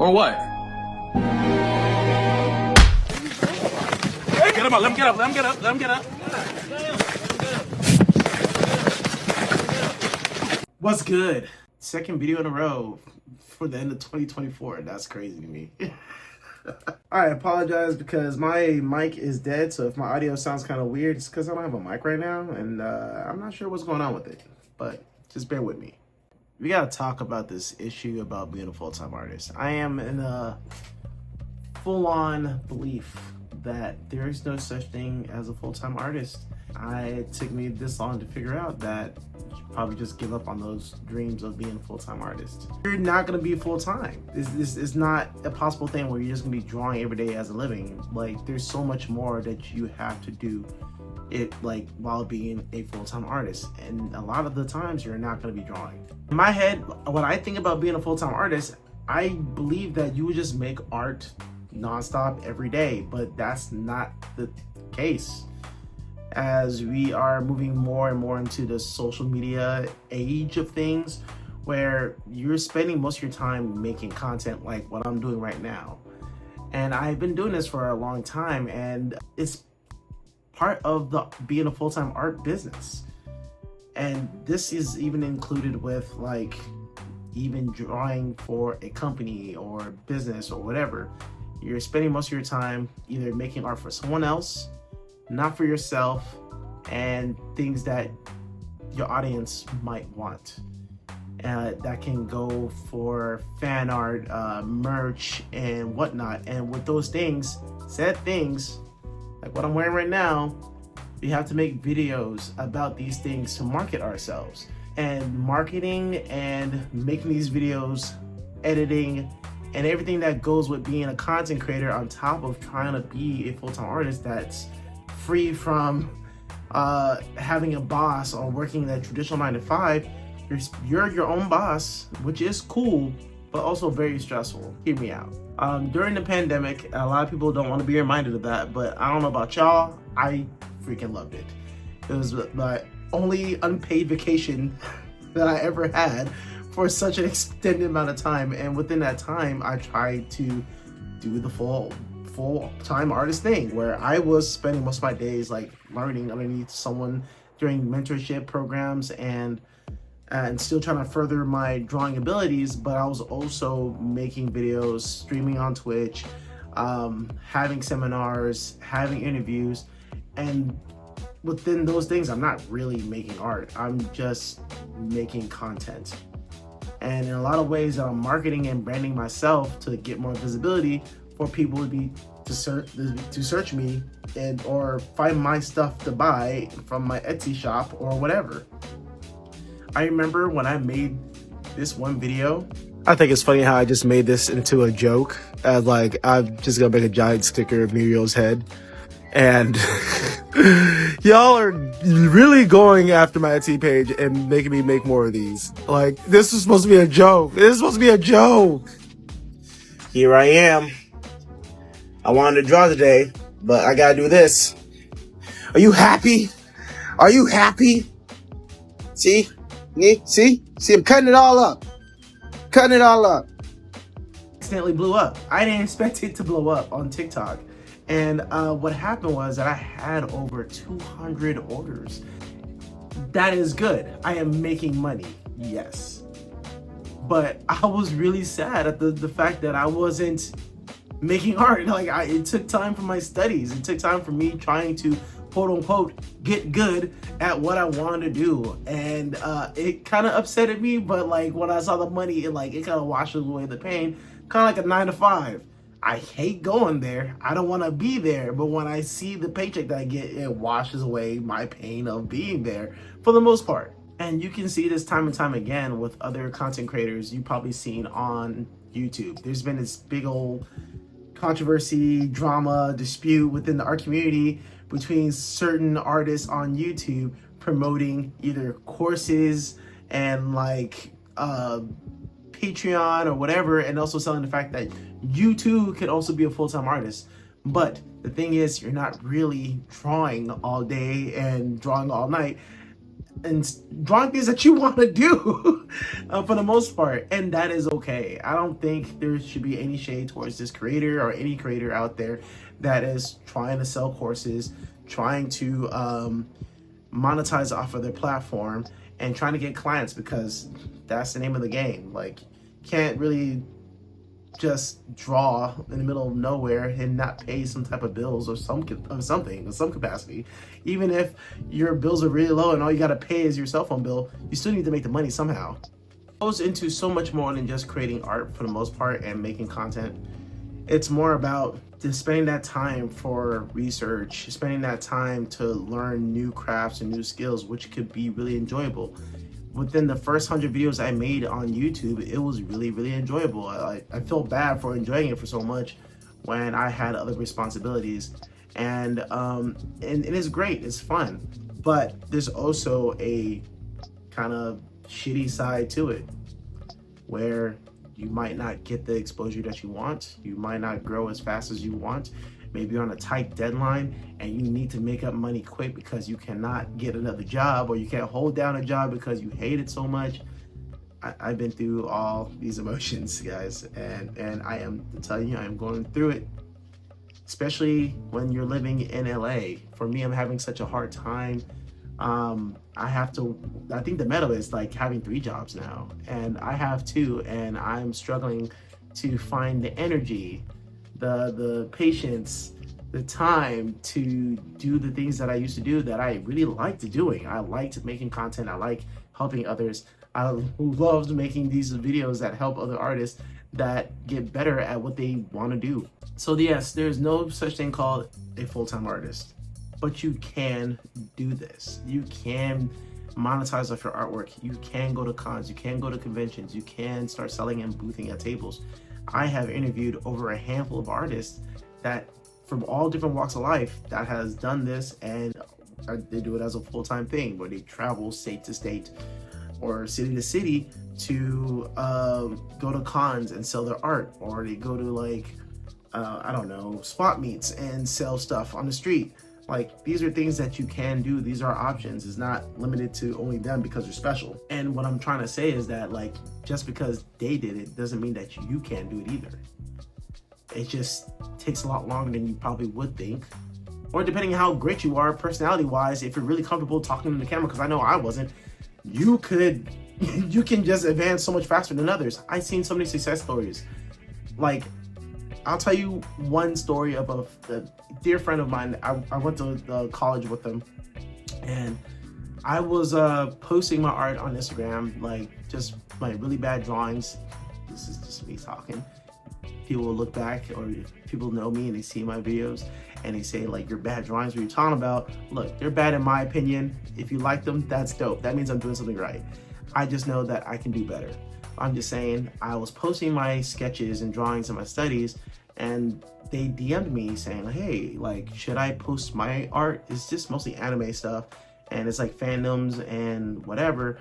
Or what? Get him up, let him get up, let him get up, let him get up. What's good? Second video in a row for the end of 2024. That's crazy to me. I apologize because my mic is dead, so if my audio sounds kind of weird, it's because I don't have a mic right now, and I'm not sure what's going on with it, but just bear with me. We gotta talk about this issue about being a full-time artist. I am in a full-on belief that there is no such thing as a full-time artist. It took me this long to figure out that you should probably just give up on those dreams of being a full-time artist. You're not gonna be full-time. This is not a possible thing where you're just gonna be drawing every day as a living. Like, there's so much more that you have to do while being a full-time artist, and a lot of the times you're not going to be drawing. In my head, when I think about being a full-time artist, I believe that you would just make art nonstop every day, but that's not the case. As we are moving more and more into the social media age of things, where you're spending most of your time making content like what I'm doing right now. And I've been doing this for a long time, and it's part of the being a full-time art business. And this is even included with like even drawing for a company or business or whatever. You're spending most of your time either making art for someone else, not for yourself, and things that your audience might want. That can go for fan art, merch, and whatnot. And with those things, said things, like what I'm wearing right now, we have to make videos about these things to market ourselves. And marketing and making these videos, editing, and everything that goes with being a content creator on top of trying to be a full-time artist that's free from having a boss or working that traditional 9-to-5. You're your own boss, which is cool, but also very stressful. Hear me out. During the pandemic, a lot of people don't want to be reminded of that, but I don't know about y'all, I freaking loved it. It was my only unpaid vacation that I ever had for such an extended amount of time, and within that time, I tried to do the full-time artist thing, where I was spending most of my days like learning underneath someone during mentorship programs and still trying to further my drawing abilities, but I was also making videos, streaming on Twitch, having seminars, having interviews, and within those things, I'm not really making art. I'm just making content. And in a lot of ways, I'm marketing and branding myself to get more visibility for people to search me or find my stuff to buy from my Etsy shop or whatever. I remember when I made this one video. I think it's funny how I just made this into a joke. As like, I'm just gonna make a giant sticker of Muriel's head. And y'all are really going after my Etsy page and making me make more of these. Like, this is supposed to be a joke. This is supposed to be a joke. Here I am. I wanted to draw today, but I gotta do this. Are you happy? Are you happy? See? See, I'm cutting it all up. Accidentally blew up. I didn't expect it to blow up on TikTok. And what happened was that I had over 200 orders. That is good. I am making money, yes. But I was really sad at the fact that I wasn't making art. Like, it took time from my studies. It took time for me trying to quote unquote get good at what I wanted to do, and it kind of upsetted me, but like when I saw the money, it kind of washes away the pain, kind of like a 9-to-5. I hate going there, I don't want to be there, but when I see the paycheck that I get, it washes away my pain of being there for the most part. And you can see this time and time again with other content creators you've probably seen on YouTube. There's been this big old controversy, drama, dispute within the art community between certain artists on YouTube promoting either courses and like Patreon or whatever, and also selling the fact that you too could also be a full-time artist. But the thing is, you're not really drawing all day and drawing all night. and drawing things that you want to do for the most part, and that is okay. I don't think there should be any shade towards this creator or any creator out there that is trying to sell courses, trying to monetize off of their platform and trying to get clients, because that's the name of the game. Like, can't really just draw in the middle of nowhere and not pay some type of bills or something in some capacity. Even if your bills are really low and all you got to pay is your cell phone bill, you still need to make the money somehow. It goes into so much more than just creating art for the most part and making content. It's more about just spending that time for research, spending that time to learn new crafts and new skills, which could be really enjoyable. Within the first 100 videos I made on YouTube, it was really, really enjoyable. I felt bad for enjoying it for so much when I had other responsibilities. And it is great, it's fun. But there's also a kind of shitty side to it, where you might not get the exposure that you want. You might not grow as fast as you want. Maybe you're on a tight deadline and you need to make up money quick because you cannot get another job, or you can't hold down a job because you hate it so much. I've been through all these emotions, guys, and I am telling you, I am going through it, especially when you're living in LA. For me, I'm having such a hard time. I think the meta is like having 3 jobs now, and I have 2, and I'm struggling to find the energy, the patience, the time to do the things that I used to do that I really liked doing. I liked making content. I like helping others. I loved making these videos that help other artists that get better at what they want to do. So yes, there's no such thing called a full-time artist, but you can do this. You can monetize off your artwork. You can go to cons. You can go to conventions. You can start selling and boothing at tables. I have interviewed over a handful of artists that from all different walks of life that has done this, and they do it as a full-time thing where they travel state to state or city to city to go to cons and sell their art, or they go to like I don't know, spot meets and sell stuff on the street. Like, these are things that you can do. These are options. It's not limited to only them because you're special. And what I'm trying to say is that, like, just because they did it doesn't mean that you can't do it either. It just takes a lot longer than you probably would think. Or depending on how great you are personality-wise, if you're really comfortable talking to the camera, because I know I wasn't, you can just advance so much faster than others. I've seen so many success stories. Like, I'll tell you one story of a dear friend of mine. I went to college with them, and I was posting my art on Instagram, like just my really bad drawings. This is just me talking. People will look back, or if people know me and they see my videos and they say, like, your bad drawings, what are you talking about? Look, they're bad in my opinion. If you like them, that's dope. That means I'm doing something right. I just know that I can do better. I'm just saying, I was posting my sketches and drawings and my studies, and they DM'd me saying, hey, like, should I post my art? It's just mostly anime stuff, and it's like fandoms and whatever,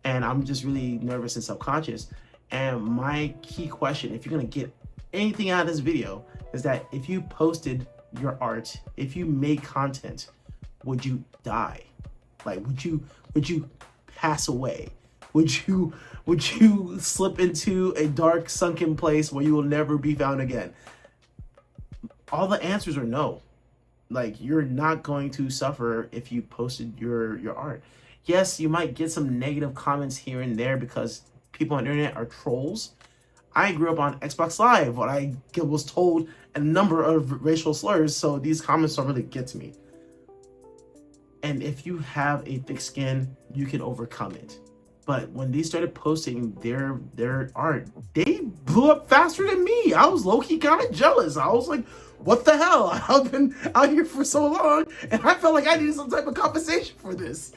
and I'm just really nervous and self-conscious. And my key question, if you're gonna get anything out of this video, is that if you posted your art, if you made content, would you die? Like, would you pass away? Would you slip into a dark, sunken place where you will never be found again? All the answers are no. Like, you're not going to suffer if you posted your art. Yes, you might get some negative comments here and there because people on the internet are trolls. I grew up on Xbox Live when I was told a number of racial slurs, so these comments don't really get to me. And if you have a thick skin, you can overcome it. But when they started posting their art, they blew up faster than me. I was low-key kind of jealous. I was like, what the hell? I've been out here for so long, and I felt like I needed some type of compensation for this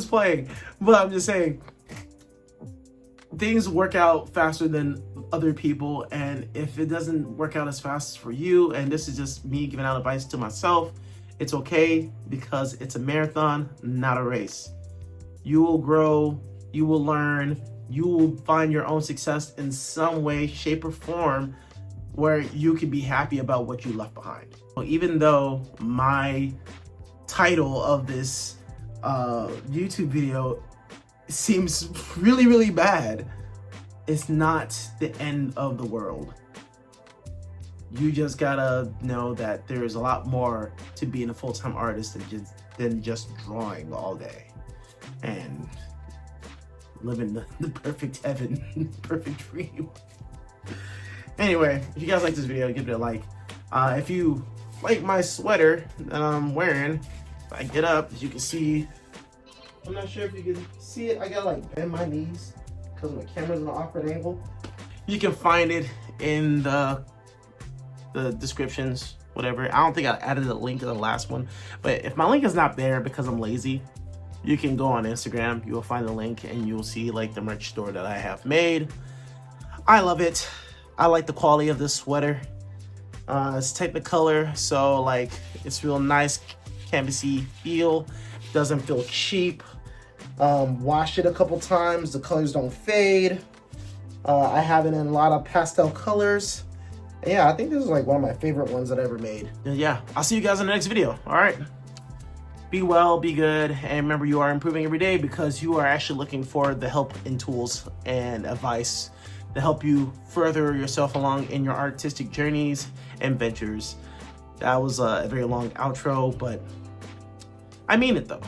playing. But I'm just saying, things work out faster than other people, and if it doesn't work out as fast for you, and this is just me giving out advice to myself, it's okay, because it's a marathon, not a race. You will grow, you will learn, you will find your own success in some way, shape, or form where you can be happy about what you left behind. Well, even though my title of this YouTube video seems really, really bad, it's not the end of the world. You just gotta know that there's a lot more to being a full-time artist than just drawing all day and living the perfect heaven, perfect dream. Anyway, if you guys like this video, give it a like. If you like my sweater that I'm wearing, if I get up, as you can see, I'm not sure if you can see it, I gotta like bend my knees because my camera's in an awkward angle. You can find it in the descriptions, whatever. I don't think I added a link to the last one, but if my link is not there because I'm lazy, you can go on Instagram, you will find the link and you will see like the merch store that I have made. I love it. I like the quality of this sweater. It's Technicolor, so like it's real nice canvasy feel. Doesn't feel cheap. Washed it a couple times, the colors don't fade. I have it in a lot of pastel colors. And yeah, I think this is like one of my favorite ones that I ever made. And yeah, I'll see you guys in the next video. All right. Be well, be good, and remember you are improving every day because you are actually looking for the help and tools and advice to help you further yourself along in your artistic journeys and ventures. That was a very long outro, but I mean it though.